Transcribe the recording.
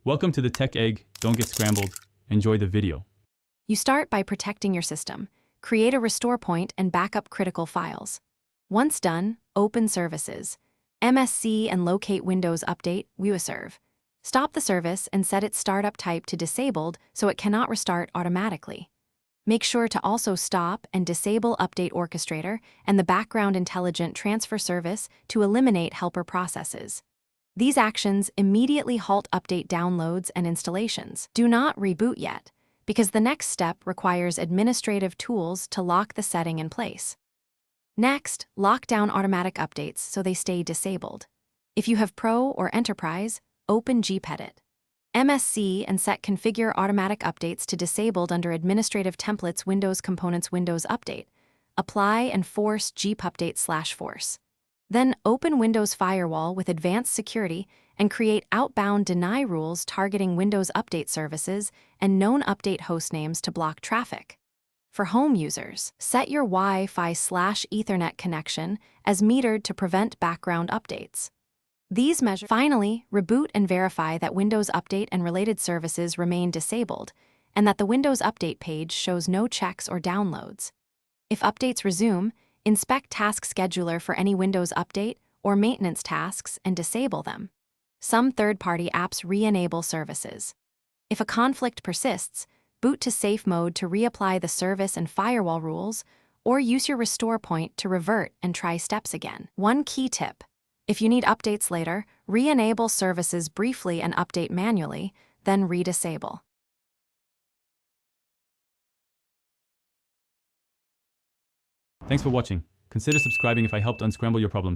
Welcome to the Tech Egg. Don't get scrambled. Enjoy the video. You start by protecting your system. Create a restore point and back up critical files. Once done, open services. MSC and locate Windows Update, WUServe. Stop the service and set its startup type to disabled so it cannot restart automatically. Make sure to also stop and disable Update Orchestrator and the background intelligent transfer service to eliminate helper processes. These actions immediately halt update downloads and installations. Do not reboot yet, because the next step requires administrative tools to lock the setting in place. Next, lock down automatic updates so they stay disabled. If you have Pro or Enterprise, open gpedit. MSC and set Configure Automatic Updates to Disabled under Administrative Templates Windows Components Windows Update. Apply and force gpupdate/force. Then open Windows Firewall with Advanced Security and create outbound deny rules targeting Windows Update services and known update hostnames to block traffic. For home users, set your Wi-Fi/Ethernet connection as metered to prevent background updates. These measures. Finally, reboot and verify that Windows Update and related services remain disabled and that the Windows Update page shows no checks or downloads. If updates resume, inspect Task Scheduler for any Windows Update or maintenance tasks and disable them. Some third-party apps re-enable services. If a conflict persists, boot to safe mode to reapply the service and firewall rules, or use your restore point to revert and try steps again. One key tip: if you need updates later, re-enable services briefly and update manually, then re-disable. Thanks for watching. Consider subscribing if I helped unscramble your problems.